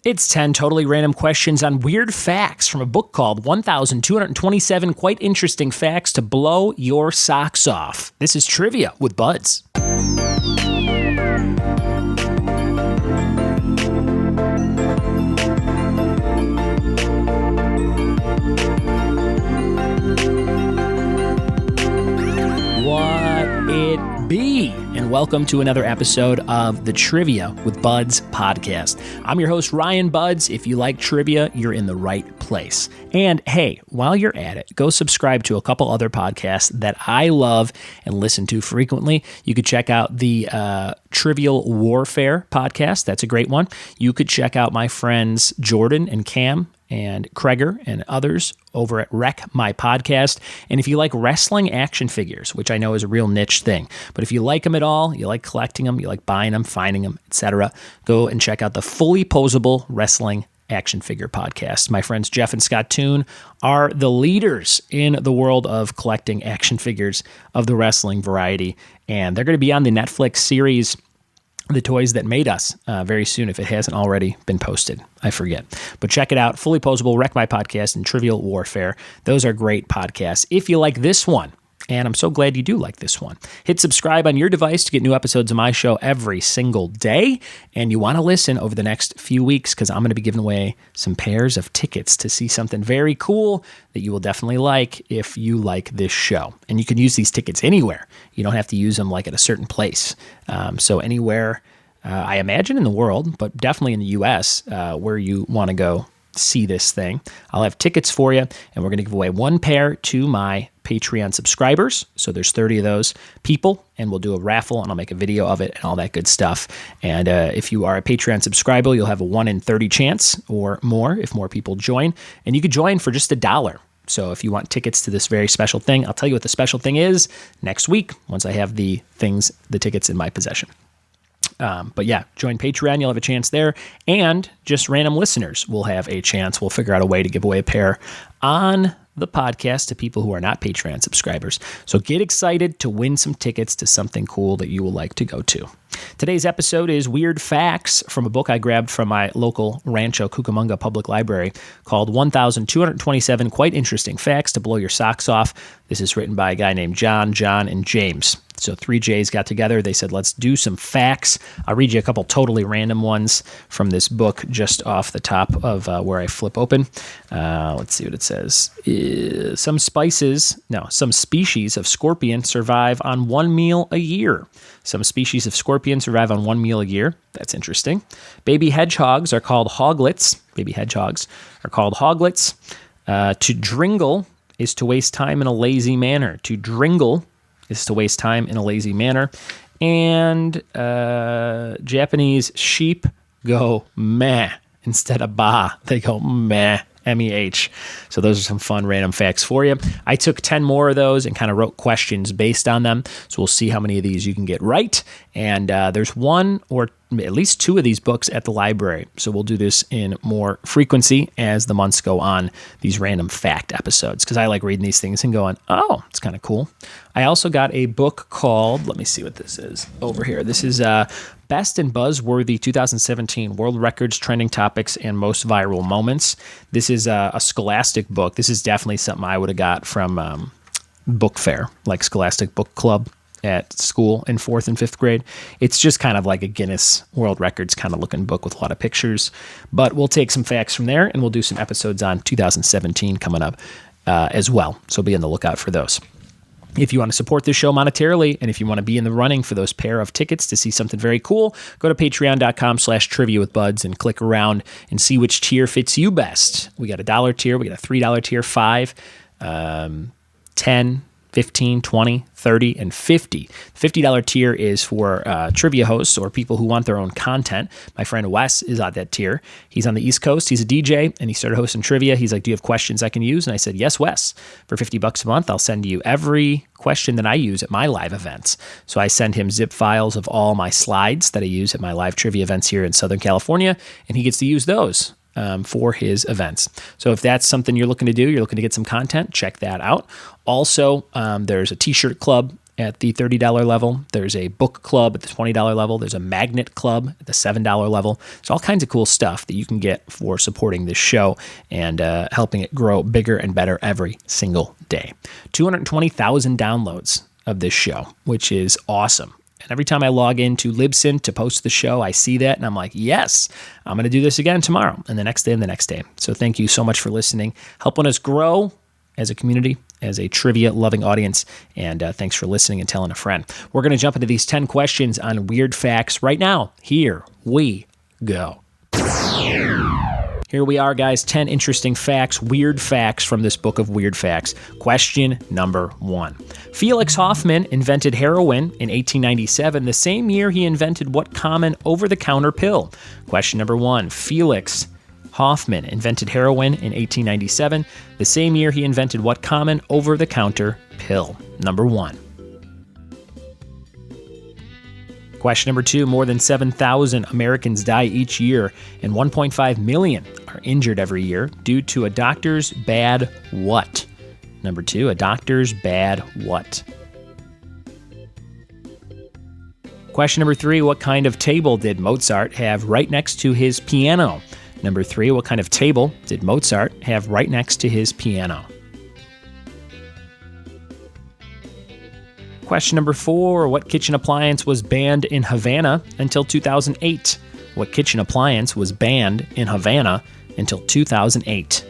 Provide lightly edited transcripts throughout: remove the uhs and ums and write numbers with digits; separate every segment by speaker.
Speaker 1: It's 10 totally random questions on weird facts from a book called 1,227 Quite Interesting Facts to Blow Your Socks Off. This is Trivia with Buds. What it be? And welcome to another episode of the Trivia with Buds podcast. I'm your host, Ryan Buds. If you like trivia, you're in the right place. And hey, while you're at it, go subscribe to a couple other podcasts that I love and listen to frequently. You could check out the Trivial Warfare podcast. That's a great one. You could check out my friends Jordan and Cam and Kreger and others over at Wreck My Podcast. And if you like wrestling action figures, which I know is a real niche thing, but if you like them at all, you like collecting them, you like buying them, finding them, etc., go and check out the Fully Posable Wrestling Action Figure Podcast. My friends Jeff and Scott Toon are the leaders in the world of collecting action figures of the wrestling variety, and they're going to be on the Netflix series The Toys That Made Us very soon, if it hasn't already been posted. I forget. But check it out. Fully Posable, Wreck My Podcast, and Trivial Warfare. Those are great podcasts. If you like this one, and I'm so glad you do like this one, hit subscribe on your device to get new episodes of my show every single day. And you want to listen over the next few weeks because I'm going to be giving away some pairs of tickets to see something very cool that you will definitely like if you like this show. And you can use these tickets anywhere. You don't have to use them like at a certain place. So anywhere, I imagine in the world, but definitely in the U.S. Where you want to go see this thing. I'll have tickets for you, and we're going to give away one pair to my Patreon subscribers. So there's 30 of those people, and we'll do a raffle, and I'll make a video of it and all that good stuff. And if you are a Patreon subscriber, you'll have a 1 in 30 chance or more if more people join. And you could join for just $1. So if you want tickets to this very special thing, I'll tell you what the special thing is next week once I have the tickets in my possession. But yeah, join Patreon. You'll have a chance there. And just random listeners will have a chance. We'll figure out a way to give away a pair on the podcast to people who are not Patreon subscribers. So get excited to win some tickets to something cool that you will like to go to. Today's episode is Weird Facts from a book I grabbed from my local Rancho Cucamonga Public Library called 1,227 Quite Interesting Facts to Blow Your Socks Off. This is written by a guy named John, and James. So 3 J's got together. They said, let's do some facts. I'll read you a couple totally random ones from this book just off the top of where I flip open. Let's see what it says. Some species of scorpion survive on 1 meal a year. Some species of scorpion survive on 1 meal a year. That's interesting. Baby hedgehogs are called hoglets. To dringle is to waste time in a lazy manner. And Japanese sheep go meh instead of ba. They go meh. MEH. So those are some fun random facts for you. I took 10 more of those and kind of wrote questions based on them. So we'll see how many of these you can get right. And there's one or at least 2 of these books at the library. So we'll do this in more frequency as the months go on, these random fact episodes, because I like reading these things and going, oh, it's kind of cool. I also got a book called, let me see what this is over here. This is Best and Buzzworthy 2017 World Records, Trending Topics, and Most Viral Moments. This is a Scholastic book. This is definitely something I would have got from book fair, like Scholastic Book Club at school in 4th and 5th grade. It's just kind of like a Guinness World Records kind of looking book with a lot of pictures. But we'll take some facts from there, and we'll do some episodes on 2017 coming up as well. So be on the lookout for those. If you want to support this show monetarily, and if you want to be in the running for those pair of tickets to see something very cool, go to patreon.com/trivia with buds and click around and see which tier fits you best. We got a $1 tier, we got a $3 tier, 5, 10, 15, 20, 30, and 50. The $50 tier is for trivia hosts or people who want their own content. My friend Wes is on that tier. He's on the East Coast. He's a DJ, and he started hosting trivia. He's like, do you have questions I can use? And I said, yes, Wes. For $50 a month, I'll send you every question that I use at my live events. So I send him zip files of all my slides that I use at my live trivia events here in Southern California, and he gets to use those for his events. So if that's something you're looking to do, you're looking to get some content, check that out. Also, there's a t-shirt club at the $30 level. There's a book club at the $20 level. There's a magnet club at the $7 level. There's all kinds of cool stuff that you can get for supporting this show and helping it grow bigger and better every single day. 220,000 downloads of this show, which is awesome. And every time I log into Libsyn to post the show, I see that and I'm like, yes, I'm going to do this again tomorrow and the next day and the next day. So thank you so much for listening, helping us grow as a community, as a trivia-loving audience, and thanks for listening and telling a friend. We're going to jump into these 10 questions on weird facts right now. Here we go. Here we are, guys. 10 interesting facts, weird facts from this book of weird facts. Question number 1. Felix Hoffmann invented heroin in 1897, the same year he invented what common over-the-counter pill? Question number 1. Felix Hoffmann invented heroin in 1897, the same year he invented what common over-the-counter pill? Number 1. Question number 2, more than 7,000 Americans die each year, and 1.5 million are injured every year due to a doctor's bad what? Number 2, a doctor's bad what? Question number 3, what kind of table did Mozart have right next to his piano? Number 3, what kind of table did Mozart have right next to his piano? Question number 4, what kitchen appliance was banned in Havana until 2008? What kitchen appliance was banned in Havana until 2008?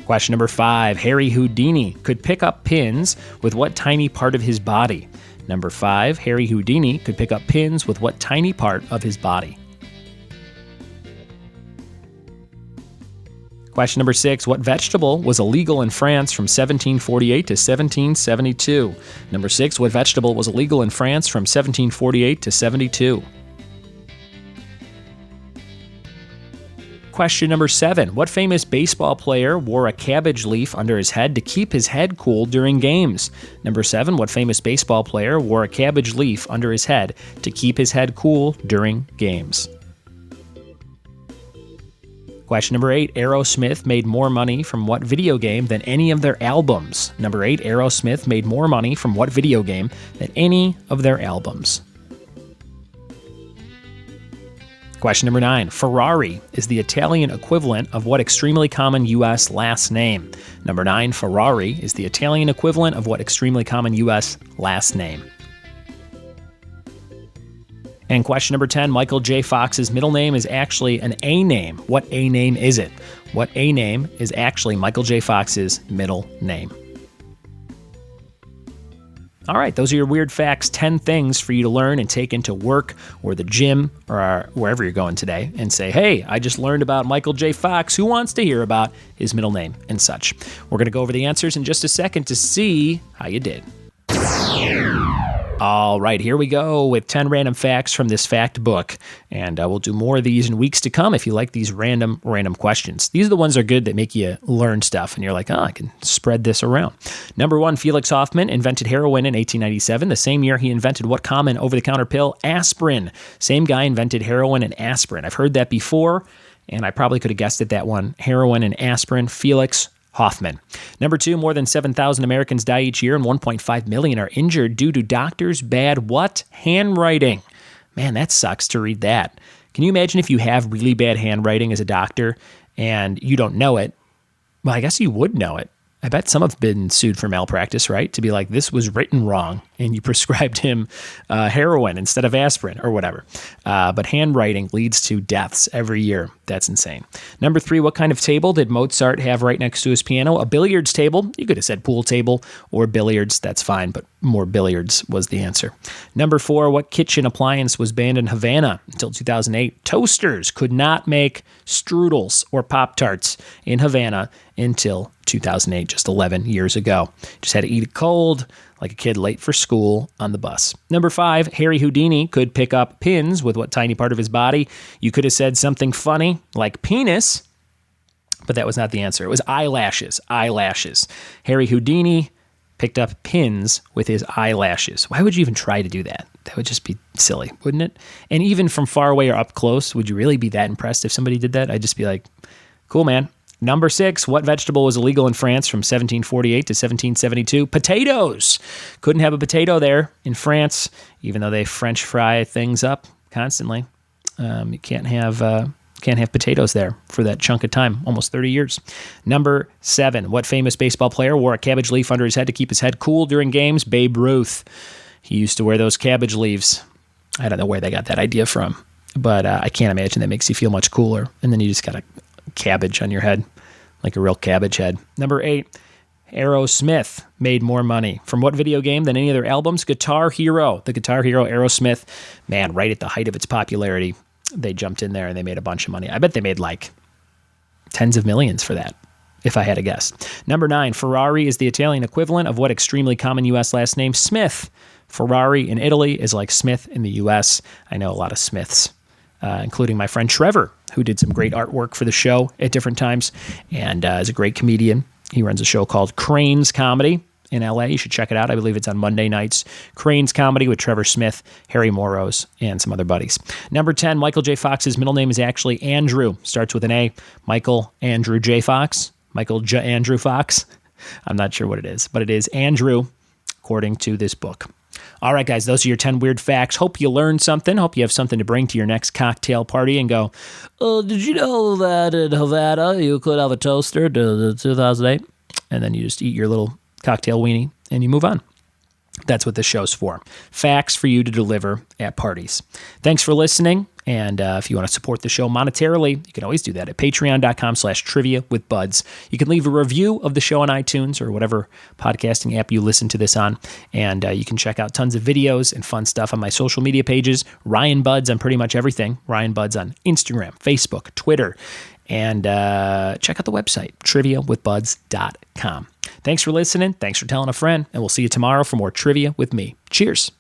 Speaker 1: Question number 5, Harry Houdini could pick up pins with what tiny part of his body? Number 5, Harry Houdini could pick up pins with what tiny part of his body? Question number 6, what vegetable was illegal in France from 1748 to 1772? Number 6, what vegetable was illegal in France from 1748 to 72? Question number 7, what famous baseball player wore a cabbage leaf under his head to keep his head cool during games? Number 7, what famous baseball player wore a cabbage leaf under his head to keep his head cool during games? Question number 8, Aerosmith made more money from what video game than any of their albums? Number 8, Aerosmith made more money from what video game than any of their albums? Question number 9, Ferrari is the Italian equivalent of what extremely common U.S. last name? Number 9, Ferrari is the Italian equivalent of what extremely common U.S. last name? And question number 10, Michael J. Fox's middle name is actually an A name. What A name is it? What A name is actually Michael J. Fox's middle name? All right, those are your weird facts, 10 things for you to learn and take into work or the gym or wherever you're going today and say, hey, I just learned about Michael J. Fox. Who wants to hear about his middle name and such? We're going to go over the answers in just a second to see how you did. All right, here we go with 10 random facts from this fact book, and we'll do more of these in weeks to come if you like these random questions. These are the ones that are good that make you learn stuff, and you're like, oh, I can spread this around. Number 1, Felix Hoffmann invented heroin in 1897, the same year he invented what common over-the-counter pill? Aspirin. Same guy invented heroin and aspirin. I've heard that before, and I probably could have guessed it, that one. Heroin and aspirin, Felix Hoffmann. Number 2, more than 7,000 Americans die each year and 1.5 million are injured due to doctors' bad what? Handwriting. Man, that sucks to read that. Can you imagine if you have really bad handwriting as a doctor and you don't know it? Well, I guess you would know it. I bet some have been sued for malpractice, right? To be like, this was written wrong, and you prescribed him heroin instead of aspirin or whatever. But handwriting leads to deaths every year. That's insane. Number 3, what kind of table did Mozart have right next to his piano? A billiards table. You could have said pool table or billiards. That's fine, but more billiards was the answer. Number 4, what kitchen appliance was banned in Havana until 2008? Toasters could not make strudels or Pop-Tarts in Havana until 2008, just 11 years ago. Just had to eat it cold, like a kid late for school on the bus. Number 5, Harry Houdini could pick up pins with what tiny part of his body? You could have said something funny like penis, but that was not the answer. It was eyelashes. Eyelashes. Harry Houdini picked up pins with his eyelashes. Why would you even try to do that? That would just be silly, wouldn't it? And even from far away or up close, would you really be that impressed if somebody did that? I'd just be like, cool, man. Number 6, what vegetable was illegal in France from 1748 to 1772? Potatoes. Couldn't have a potato there in France, even though they French fry things up constantly. You can't have potatoes there for that chunk of time, almost 30 years. Number 7, what famous baseball player wore a cabbage leaf under his head to keep his head cool during games? Babe Ruth. He used to wear those cabbage leaves. I don't know where they got that idea from, but I can't imagine that makes you feel much cooler. And then you just got a cabbage on your head, like a real cabbage head. Number 8, Aerosmith made more money from what video game than any other albums? Guitar Hero. The Guitar Hero Aerosmith, man, right at the height of its popularity, they jumped in there and they made a bunch of money. I bet they made like tens of millions for that, if I had to guess. Number 9, Ferrari is the Italian equivalent of what extremely common U.S. last name? Smith. Ferrari in Italy is like Smith in the U.S. I know a lot of Smiths, including my friend Trevor, who did some great artwork for the show at different times and is a great comedian. He runs a show called Cranes Comedy in L.A. You should check it out. I believe it's on Monday nights. Cranes Comedy with Trevor Smith, Harry Moros, and some other buddies. Number 10, Michael J. Fox's middle name is actually Andrew. Starts with an A. Michael Andrew J. Fox. Michael J. Andrew Fox. I'm not sure what it is, but it is Andrew, according to this book. All right, guys, those are your 10 weird facts. Hope you learned something. Hope you have something to bring to your next cocktail party and go, oh, did you know that in Havana you could have a toaster to 2008? And then you just eat your little cocktail weenie and you move on. That's what this show's for. Facts for you to deliver at parties. Thanks for listening. And if you want to support the show monetarily, you can always do that at patreon.com/trivia with buds. You can leave a review of the show on iTunes or whatever podcasting app you listen to this on. And you can check out tons of videos and fun stuff on my social media pages. Ryan Buds on pretty much everything. Ryan Buds on Instagram, Facebook, Twitter. And check out the website, triviawithbuds.com. Thanks for listening. Thanks for telling a friend. And we'll see you tomorrow for more Trivia with me. Cheers.